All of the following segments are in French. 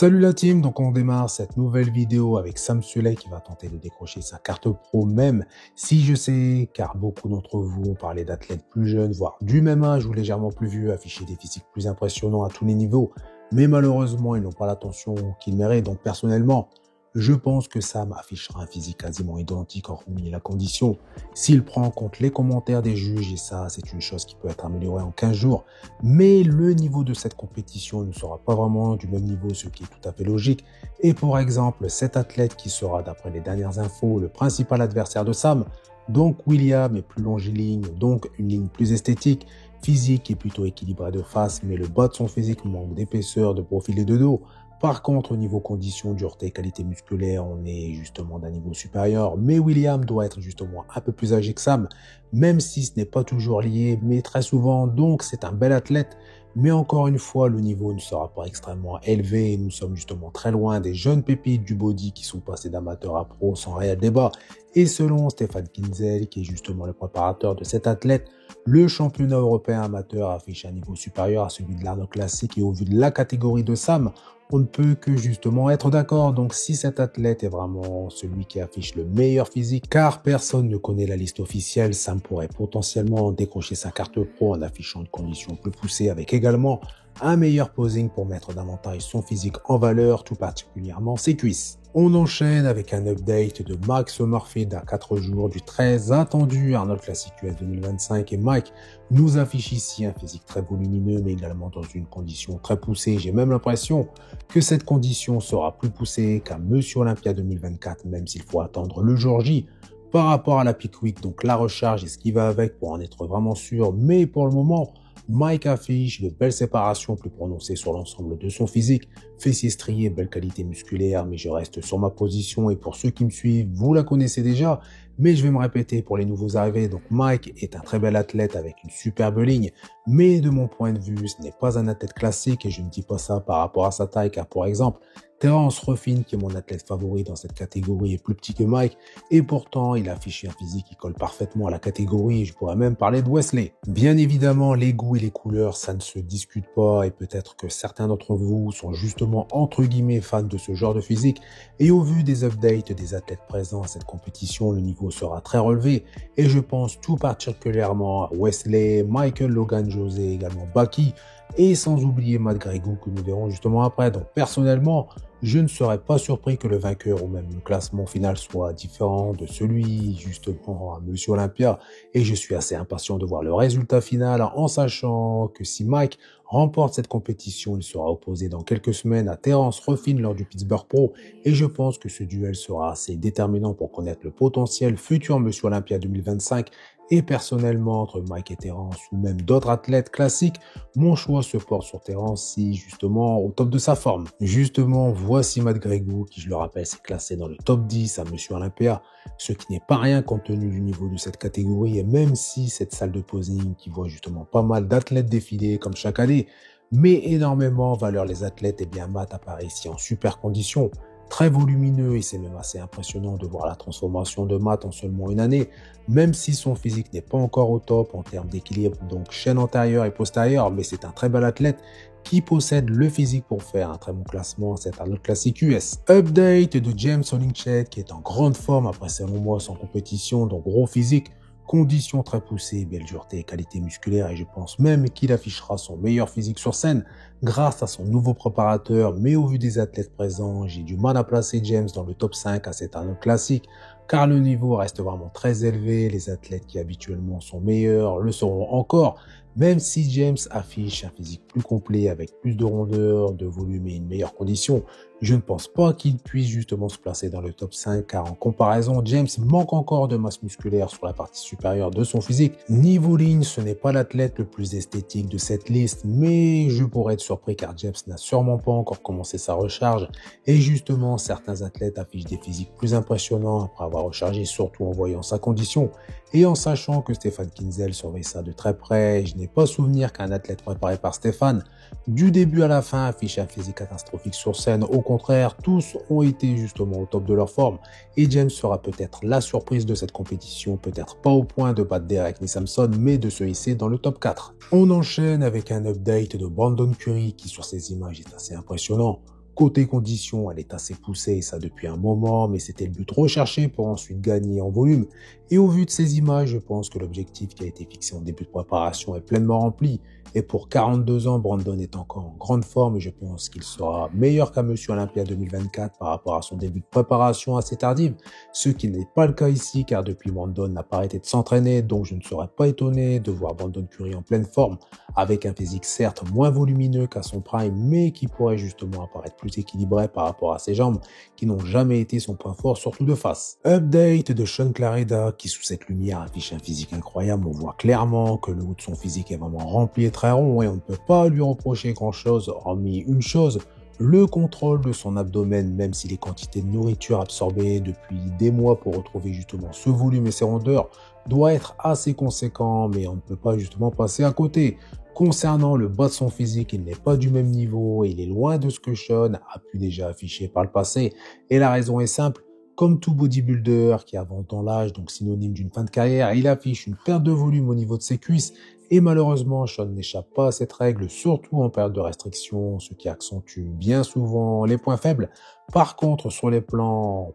Salut la team, donc on démarre cette nouvelle vidéo avec Sam Sulek qui va tenter de décrocher sa carte pro, même si je sais, car beaucoup d'entre vous ont parlé d'athlètes plus jeunes, voire du même âge ou légèrement plus vieux, afficher des physiques plus impressionnants à tous les niveaux, mais malheureusement ils n'ont pas l'attention qu'ils méritent. Donc personnellement, je pense que Sam affichera un physique quasiment identique hormis la condition. S'il prend en compte les commentaires des juges, et ça c'est une chose qui peut être améliorée en 15 jours, mais le niveau de cette compétition ne sera pas vraiment du même niveau, ce qui est tout à fait logique. Et pour exemple, cet athlète qui sera, d'après les dernières infos, le principal adversaire de Sam, donc William est plus longiligne, donc une ligne plus esthétique, physique est plutôt équilibré de face, mais le bas de son physique manque d'épaisseur, de profil et de dos. Par contre, au niveau conditions, dureté, qualité musculaire, on est justement d'un niveau supérieur, mais William doit être justement un peu plus âgé que Sam, même si ce n'est pas toujours lié, mais très souvent, donc c'est un bel athlète. Mais encore une fois, le niveau ne sera pas extrêmement élevé et nous sommes justement très loin des jeunes pépites du body qui sont passés d'amateur à pro sans réel débat. Et selon Stefan Kinsey, qui est justement le préparateur de cet athlète, le championnat européen amateur affiche un niveau supérieur à celui de l'Arnold Classic et au vu de la catégorie de Sam, on ne peut que justement être d'accord. Donc si cet athlète est vraiment celui qui affiche le meilleur physique, car personne ne connaît la liste officielle, Sam pourrait potentiellement décrocher sa carte pro en affichant une condition plus poussée avec également un meilleur posing pour mettre davantage son physique en valeur, tout particulièrement ses cuisses. On enchaîne avec un update de Max Murphy à 4 jours du très attendu Arnold Classic US 2025 et Mike nous affiche ici un physique très volumineux mais également dans une condition très poussée. J'ai même l'impression que cette condition sera plus poussée qu'un Monsieur Olympia 2024 même s'il faut attendre le jour J par rapport à la Peak Week, donc la recharge et ce qui va avec pour en être vraiment sûr, mais pour le moment, Mike affiche de belles séparations plus prononcées sur l'ensemble de son physique, fessiers striés, belle qualité musculaire, mais je reste sur ma position et pour ceux qui me suivent, vous la connaissez déjà, mais je vais me répéter pour les nouveaux arrivés. Donc Mike est un très bel athlète avec une superbe ligne, mais de mon point de vue, ce n'est pas un athlète classique et je ne dis pas ça par rapport à sa taille, car pour exemple, Terence Ruffin, qui est mon athlète favori dans cette catégorie, est plus petit que Mike, et pourtant il affiche un physique qui colle parfaitement à la catégorie, et je pourrais même parler de Wesley. Bien évidemment, les goûts et les couleurs, ça ne se discute pas, et peut-être que certains d'entre vous sont justement entre guillemets fans de ce genre de physique, et au vu des updates des athlètes présents à cette compétition, le niveau sera très relevé, et je pense tout particulièrement à Wesley, Michael Logan José, également Baki, et sans oublier Matt Gregou que nous verrons justement après. Donc personnellement, je ne serais pas surpris que le vainqueur ou même le classement final soit différent de celui justement à Monsieur Olympia et je suis assez impatient de voir le résultat final en sachant que si Mike remporte cette compétition, il sera opposé dans quelques semaines à Terence Ruffin lors du Pittsburgh Pro et je pense que ce duel sera assez déterminant pour connaître le potentiel futur Monsieur Olympia 2025 et personnellement entre Mike et Terence ou même d'autres athlètes classiques, mon choix se porte sur Terence si justement au top de sa forme. Justement, voici Matt Gregou qui je le rappelle s'est classé dans le top 10 à Monsieur Olympia, ce qui n'est pas rien compte tenu du niveau de cette catégorie et même si cette salle de posing qui voit justement pas mal d'athlètes défiler comme chaque année, mais énormément valeur les athlètes et bien Matt apparaît ici en super condition. Très volumineux et c'est même assez impressionnant de voir la transformation de Matt en seulement une année, même si son physique n'est pas encore au top en termes d'équilibre, donc chaîne antérieure et postérieure, mais c'est un très bel athlète qui possède le physique pour faire un très bon classement, c'est un autre classique US. Update de James Hollingshead qui est en grande forme après 5 mois sans compétition, donc gros physique, conditions très poussées, belle dureté et qualité musculaire et je pense même qu'il affichera son meilleur physique sur scène grâce à son nouveau préparateur, mais au vu des athlètes présents, j'ai du mal à placer James dans le top 5 à cet anneau classique car le niveau reste vraiment très élevé, les athlètes qui habituellement sont meilleurs le seront encore, même si James affiche un physique plus complet avec plus de rondeur, de volume et une meilleure condition, je ne pense pas qu'il puisse justement se placer dans le top 5 car en comparaison, James manque encore de masse musculaire sur la partie supérieure de son physique. Niveau ligne, ce n'est pas l'athlète le plus esthétique de cette liste, mais je pourrais être surpris car James n'a sûrement pas encore commencé sa recharge et justement certains athlètes affichent des physiques plus impressionnants après avoir rechargé, surtout en voyant sa condition et en sachant que Stefan Kinsey surveille ça de très près. Je n'ai pas souvenir qu'un athlète préparé par Stefan du début à la fin affiche un physique catastrophique sur scène. Au contraire, tous ont été justement au top de leur forme et James sera peut-être la surprise de cette compétition, peut-être pas au point de battre Derek ni Samson, mais de se hisser dans le top 4. On enchaîne avec un update de Brandon Curry qui sur ces images est assez impressionnant. Côté condition, elle est assez poussée, et ça depuis un moment, mais c'était le but recherché pour ensuite gagner en volume. Et au vu de ces images, je pense que l'objectif qui a été fixé en début de préparation est pleinement rempli. Et pour 42 ans, Brandon est encore en grande forme et je pense qu'il sera meilleur qu'à Monsieur Olympia 2024 par rapport à son début de préparation assez tardive, ce qui n'est pas le cas ici car depuis Brandon n'a pas arrêté de s'entraîner, donc je ne serais pas étonné de voir Brandon Curry en pleine forme, avec un physique certes moins volumineux qu'à son prime, mais qui pourrait justement apparaître plus équilibré par rapport à ses jambes, qui n'ont jamais été son point fort, surtout de face. Update de Sean Clarida, qui sous cette lumière affiche un physique incroyable, on voit clairement que le haut de son physique est vraiment rempli et très rond, et on ne peut pas lui reprocher grand chose, hormis une chose, le contrôle de son abdomen, même si les quantités de nourriture absorbées depuis des mois pour retrouver justement ce volume et ces rondeurs doit être assez conséquent, mais on ne peut pas justement passer à côté. Concernant le bas de son physique, il n'est pas du même niveau et il est loin de ce que Sean a pu déjà afficher par le passé. Et la raison est simple, comme tout bodybuilder qui avance dans l'âge, donc synonyme d'une fin de carrière, il affiche une perte de volume au niveau de ses cuisses. Et malheureusement, Sean n'échappe pas à cette règle, surtout en période de restriction, ce qui accentue bien souvent les points faibles. Par contre,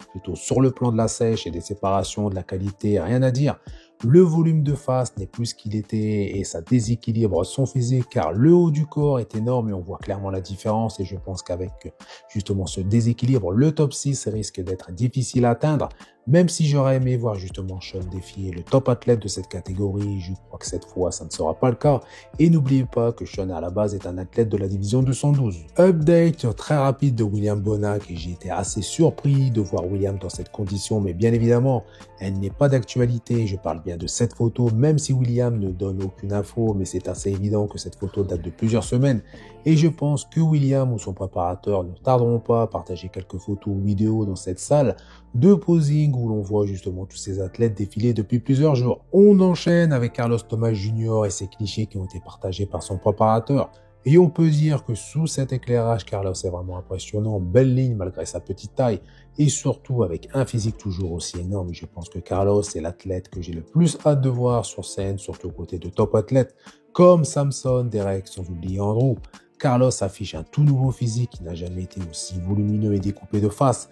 plutôt sur le plan de la sèche et des séparations, de la qualité, rien à dire. Le volume de face n'est plus ce qu'il était et ça déséquilibre son physique car le haut du corps est énorme et on voit clairement la différence et je pense qu'avec justement ce déséquilibre, le top 6 risque d'être difficile à atteindre. Même si j'aurais aimé voir justement Sean défier le top athlète de cette catégorie, je crois que cette fois ça ne sera pas le cas. Et n'oubliez pas que Sean à la base est un athlète de la division 212. Update très rapide de William Bonac et j'ai été assez surpris de voir William dans cette condition, mais bien évidemment, elle n'est pas d'actualité, je parle bien de cette photo, même si William ne donne aucune info, mais c'est assez évident que cette photo date de plusieurs semaines. Et je pense que William ou son préparateur ne tarderont pas à partager quelques photos ou vidéos dans cette salle de posing où l'on voit justement tous ces athlètes défiler depuis plusieurs jours. On enchaîne avec Carlos Thomas Jr. et ses clichés qui ont été partagés par son préparateur. Et on peut dire que sous cet éclairage, Carlos est vraiment impressionnant, belle ligne malgré sa petite taille, et surtout avec un physique toujours aussi énorme. Je pense que Carlos est l'athlète que j'ai le plus hâte de voir sur scène, surtout aux côtés de top athlètes, comme Samson, Derek, sans oublier Andrew. Carlos affiche un tout nouveau physique qui n'a jamais été aussi volumineux et découpé de face.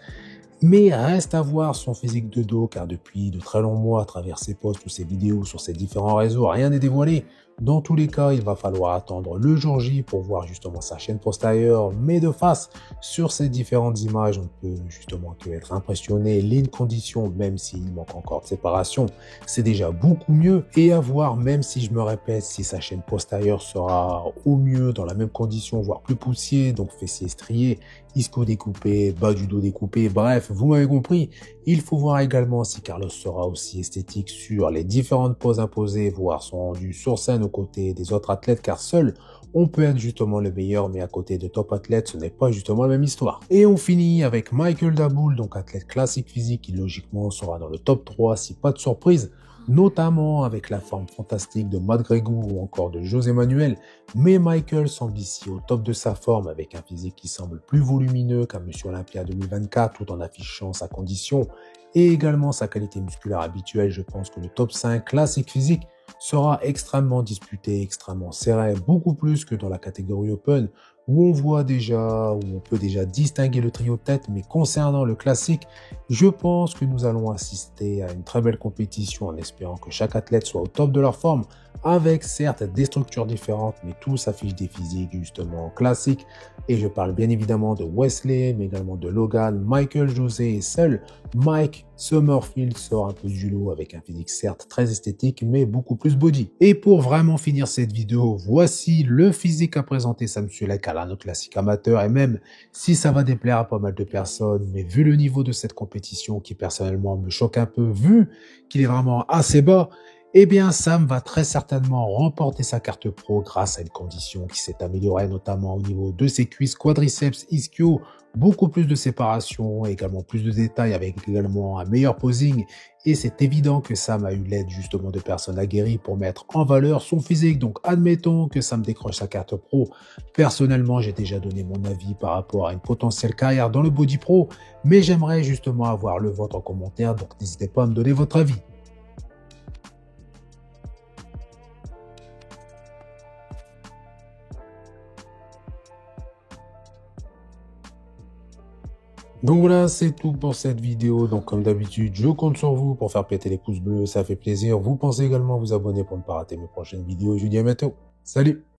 Mais reste à voir son physique de dos, car depuis de très longs mois, à travers ses posts ou ses vidéos sur ses différents réseaux, rien n'est dévoilé. Dans tous les cas, il va falloir attendre le jour J pour voir justement sa chaîne postérieure, mais de face, sur ces différentes images, on peut justement que être impressionné. Ligne condition, même s'il manque encore de séparation, c'est déjà beaucoup mieux. Et à voir, même si je me répète, si sa chaîne postérieure sera au mieux dans la même condition, voire plus poussier, donc fessier strié, isco découpé, bas du dos découpé, bref, vous m'avez compris. Il faut voir également si Carlos sera aussi esthétique sur les différentes poses imposées, voire son rendu sur scène aux côtés des autres athlètes, car seul on peut être justement le meilleur, mais à côté de top athlètes, ce n'est pas justement la même histoire. Et on finit avec Michael Daboul, donc athlète classique physique qui logiquement sera dans le top 3 si pas de surprise, notamment avec la forme fantastique de Matt Gregor ou encore de José Manuel, mais Michael semble ici au top de sa forme avec un physique qui semble plus volumineux qu'à Monsieur Olympia 2024 tout en affichant sa condition et également sa qualité musculaire habituelle. Je pense que le top 5 classique physique sera extrêmement disputé, extrêmement serré, beaucoup plus que dans la catégorie Open où on peut déjà distinguer le trio de tête, mais concernant le classique, je pense que nous allons assister à une très belle compétition en espérant que chaque athlète soit au top de leur forme, avec certes des structures différentes, mais tous affichent des physiques justement classiques. Et je parle bien évidemment de Wesley, mais également de Logan, Michael, José et seul Mike Summerfield sort un peu du lot avec un physique certes très esthétique, mais beaucoup plus body. Et pour vraiment finir cette vidéo, voici le physique à présenter Sam Sulek à l'anneau classique amateur, et même si ça va déplaire à pas mal de personnes, mais vu le niveau de cette compétition qui personnellement me choque un peu, vu qu'il est vraiment assez bas, eh bien Sam va très certainement remporter sa carte pro grâce à une condition qui s'est améliorée notamment au niveau de ses cuisses, quadriceps, ischio, beaucoup plus de séparation, également plus de détails avec également un meilleur posing. Et c'est évident que Sam a eu l'aide justement de personnes aguerries pour mettre en valeur son physique. Donc admettons que Sam décroche sa carte pro. Personnellement, j'ai déjà donné mon avis par rapport à une potentielle carrière dans le body pro, mais j'aimerais justement avoir le vôtre en commentaire, donc n'hésitez pas à me donner votre avis. Donc voilà, c'est tout pour cette vidéo. Donc comme d'habitude, je compte sur vous pour faire péter les pouces bleus, ça fait plaisir. Vous pensez également à vous abonner pour ne pas rater mes prochaines vidéos. Je vous dis à bientôt. Salut!